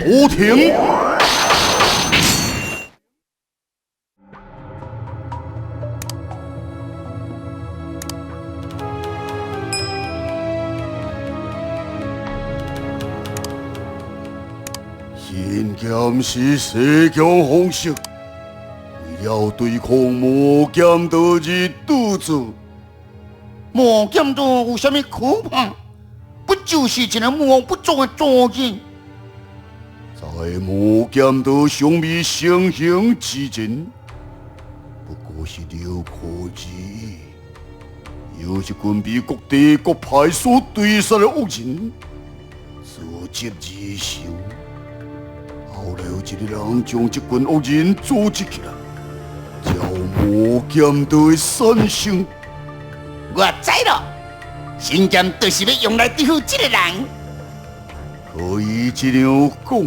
无停。信剑是西强方式，为了对抗魔剑道之赌注。魔剑道有啥物可怕？不就是一个魔不足的罪人？在魔剑道尚未成形之前，不过是流可之意。有一群被各地各派所追杀的恶人，自执而成。后来有一个人将这群恶人组织起来，叫魔剑道的产生。我知了，神剑就是要用来对付这个人。可以这样讲，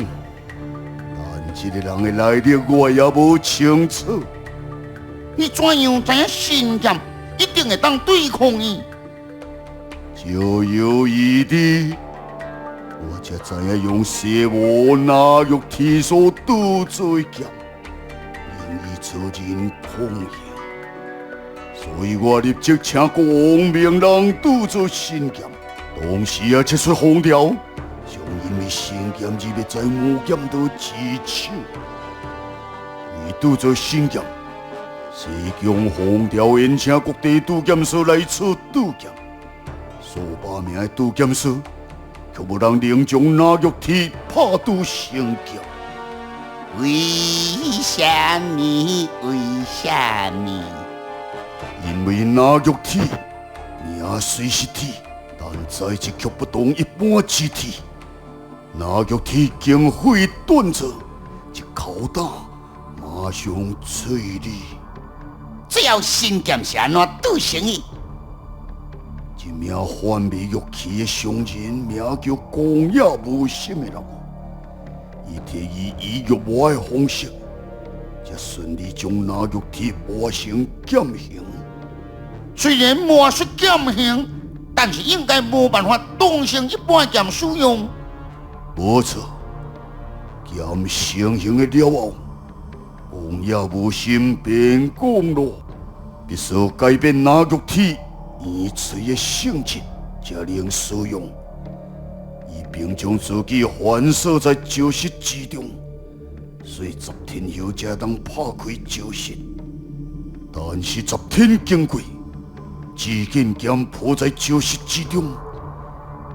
但这个人的来历我也无清楚。你怎样知影神剑一定会当对抗伊？就有一滴，我才知影用邪魔拿玉天所铸做的剑，令伊出人恐吓。所以我立即请国王命人铸作神剑，同时也切出封条，将因为神剑而灭在魔剑道之手。为铸作神剑，西强封条宴请各地赌剑师来出赌剑，数百名的赌剑师，却无人能将那玉体拍赌神剑。为什么？为什么？因为那玉体名虽是体，但材质却不同一般之体。那玉体经火锻造，一口打马上碎裂。只要神剑是安怎赌成伊？一名贩卖玉器的商人，名叫公野无心的人，伊提以玉磨的方式，才顺利将那玉体磨成剑形。虽然魔术剑形，但是应该无办法当成一般剑使用。无错，剑成形的了后，公野无心便讲咯，必须改变那玉体圆锥的性质，才能使用。伊并将自己反射在石室之中，所以10天后才当拍开石室。但是10天经过，只见剑破在石室之中，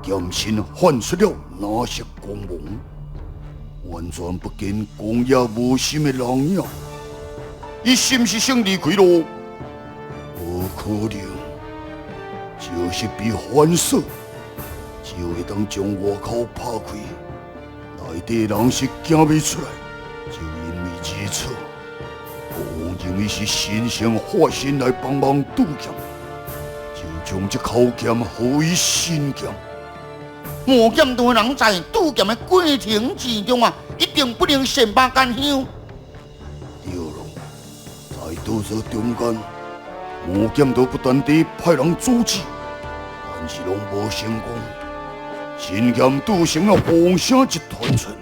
剑身泛出了蓝色光芒，完全不见公野无心的人影。伊是不是想离开咯？无可能，石室被反射，只会当将外口拍开，内底人是行不出来。就因为如此，国王认为是神仙化身来帮忙渡剑。就将这口剑予以神剑。魔剑道人在渡剑的过程之中一定不能善罢甘休。对了，在赌场中间，魔剑道不断地派人阻止，但是拢无成功。神剑赌成了风声一团传，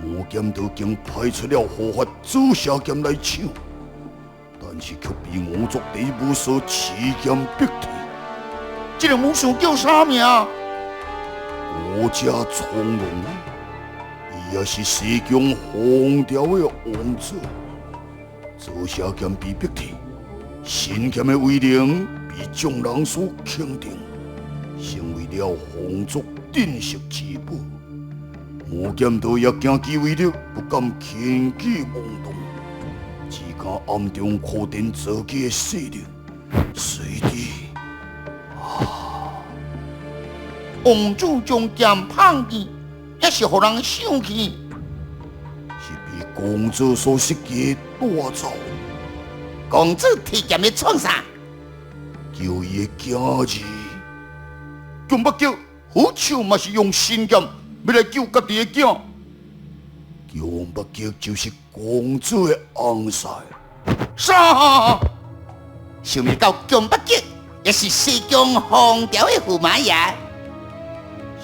魔剑道竟派出了护法紫霞剑来抢。但是却被五族地武所持剑逼退。这个武术叫啥名？国家从容，伊也是西疆皇朝的王子。紫霞剑被逼退，神剑的威能被众人所肯定，成为了皇族珍惜之宝。魔剑道也惊其威力，不敢轻举妄动。只敢暗中扩展自己的势力，随之王子将剑放弃，也是互人想起，是被公主所设计带走。公主提剑要创啥？救伊的囝儿。强北桥好像嘛是用神剑要来救家己的囝。强北桥就是公主的翁婿。啥？想不到强北桥也是西疆皇朝的驸马爷。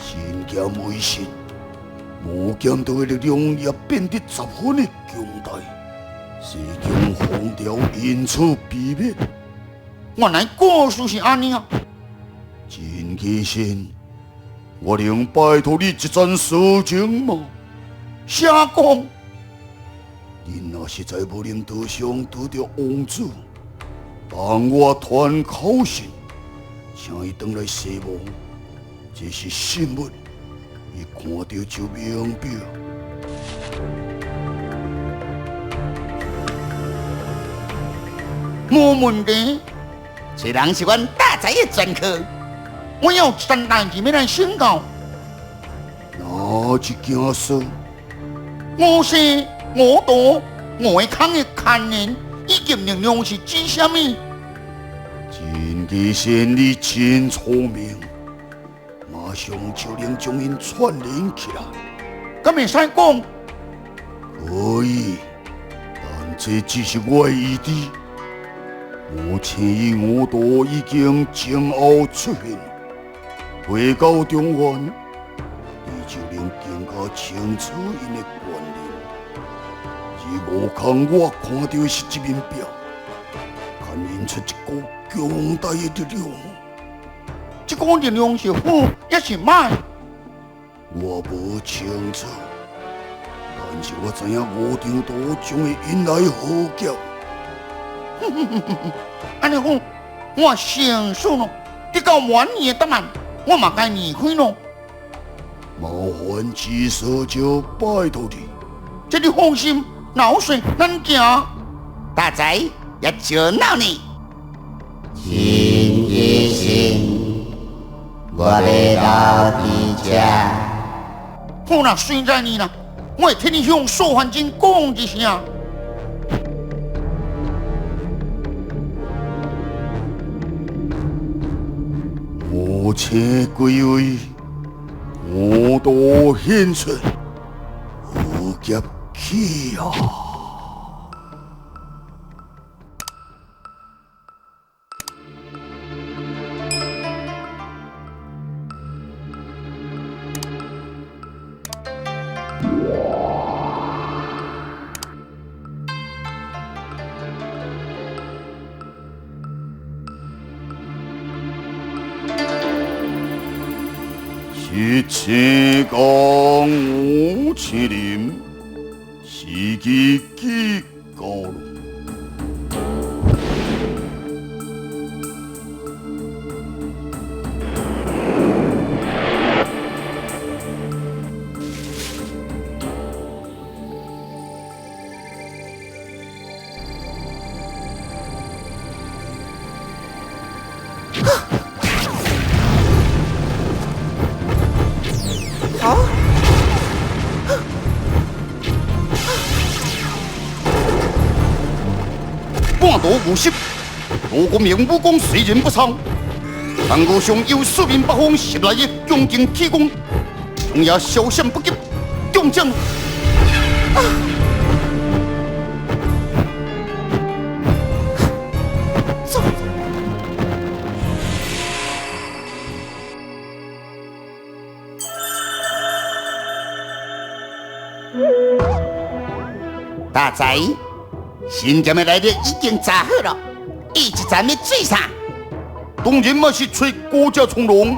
神剑为神，无间道的力量也变得十分的强大，西京风潮因此避免。原来故事是安尼啊！真奇仙，我能拜托你一件事情吗？啥讲？你若实在无能得上得到王子，帮我传口信，请伊回来西望。这是信物，伊看到就明白。无问题，虽然是阮大仔的专科，我有一件代志要来请教。哪一件事？我是我道我康的看人，以及力量是指什么？真奇仙，你真聪明，马上就能将因串联起来。咁会使讲？可以，但这只是我的意志。我千亿我道已经前后出现，回到中原，你就能更加清楚因的观念。而悟空，我看到的是这面表，看因出一股强大的力量。这个力量是好也是歹？我无清楚，但是我知影吴长道将会引来好劫。安尼好，我成熟咯。你到满意的答案，我嘛该离开咯。麻烦至少就拜托你。这你放心，老水咱行。大仔也就闹你。真奇仙，我要留伫遮。好啦，随在你啦，我会替你向素还真讲一声。无请归位，我道现出，好劫起啊！一切讲无千林，是其几高路。半途无失，罗国明武功虽然不长，但我上有四面八方袭来的强劲铁弓，同也稍闪不及，中将。大仔，新店的来历已经查好了，伊一站要做啥？当然嘛是找国家从容，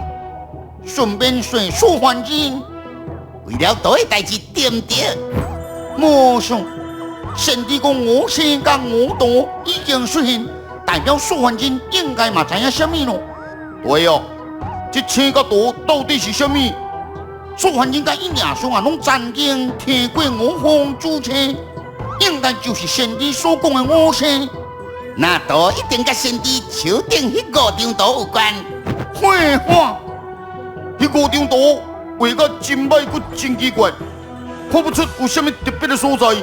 顺便说素还真。为了多的代志对唔对？无想，先帝讲我先甲我道已经出现，代表素还真应该嘛知影什么咯？对哦，这青甲道到底是什么？素还真甲伊娘兄啊，拢曾经提过我方主车，应该就是先帝所讲的我车。那道一定甲先帝手顶迄5张图有关。废话，迄5张图画甲真歹骨真奇怪，看不出有什么特别的所在。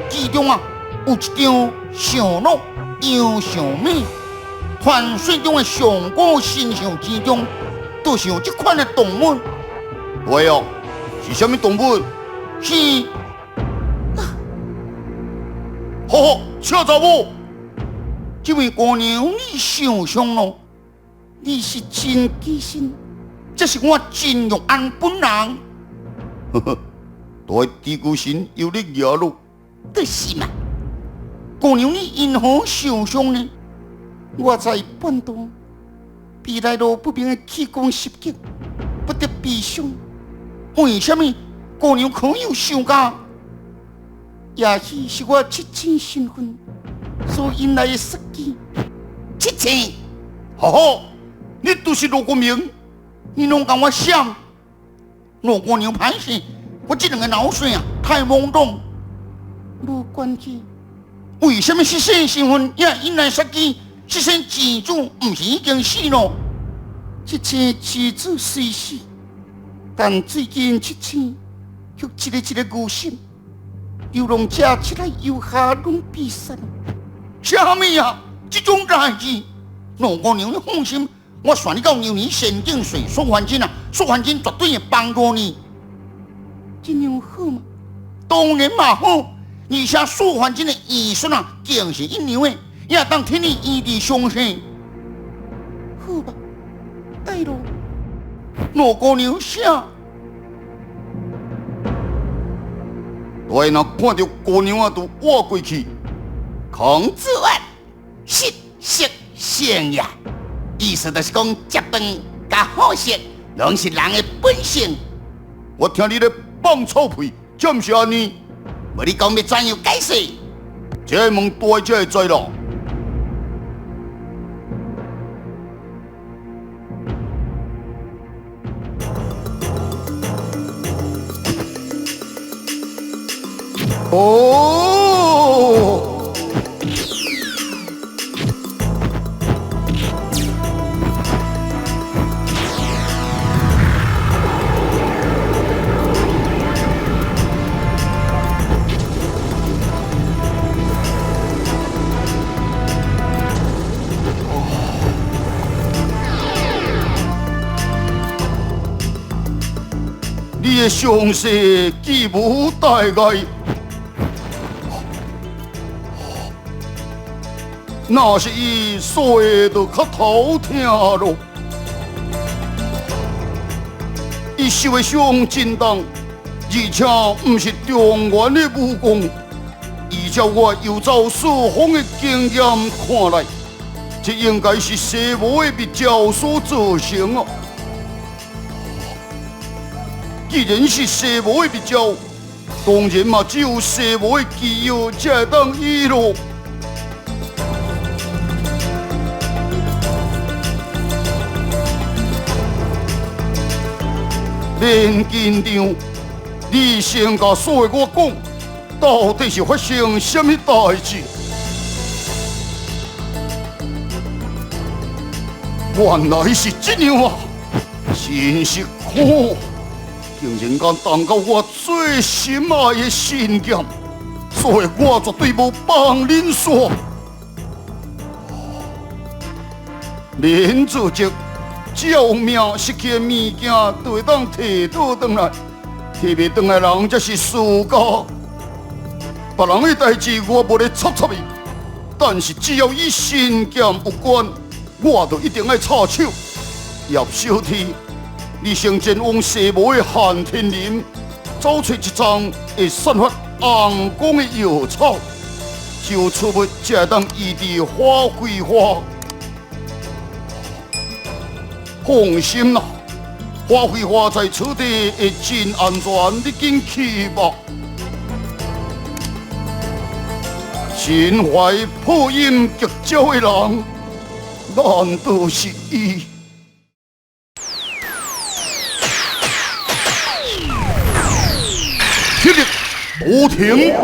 其中啊有一张上鹿又上美，传说中的上古神像之中，就是有这款的动物。对哦，是什么动物？是好好，请查某。这位姑娘，你想想咯，你是真机心，这是我真玉安本人。呵呵，大地孤神有咧惹咯。就是嘛。姑娘，你因何受伤呢？我在半途被来路不明的气功袭击，不得悲伤。为什么姑娘可有想家？也许是我七情身份所引来的杀机。七情，哈哈，你都是罗国明，你拢跟我想，若姑娘歹势，我这两个脑髓啊太懵懂。罗关机，为什么是身身份也引来杀机？这身之主不是已经死了？这些之主虽死，但最近这次又一个牛心，流浪者起来游下拢比赛。啥物啊？这种代志，罗姑娘你放心，我算你到牛年先进水苏焕金啊，苏焕金绝对会帮助你。这样好吗？当然嘛好。而且苏焕金的医术啊，更是一流的，也当替你医治伤势。好吧，对咯。罗姑娘啥？大人看到姑娘啊，都挖过去。孔子曰：“食色性也。”意思就是讲，食饭甲好色，拢是人的本性。我听你咧放臭屁，这毋是安尼？无你讲要怎样解释？这问大家会知啦。哦。你的伤势既无大碍，那是伊所的就较头疼咯。伊受的伤真重，而且毋是中原的武功。依照我游走四方的经验看来，这应该是西魔的密教所造成啊。既然是西魔的密教，当然嘛只有西魔的基药才会当医咯。免紧张，你先甲所的我讲，到底是发生什么代志？原来是这样啊！真是苦。竟然敢动到我最心爱的信念，所以我绝对无放恁煞。免自责，只要有命失去的物件，就会当摕倒转来，摕袂转来人才是输家。别人的代志我无咧插伊，但是只要与信念有关，我就一定爱插手。叶小天。你先前往西魔的寒天林，找出一张会散发红光的药草，就出物才会当医治花桂花。放心啦，花桂花在此地会真安全，你紧去吧。心怀破音绝招的人，难道是伊？铁力无停。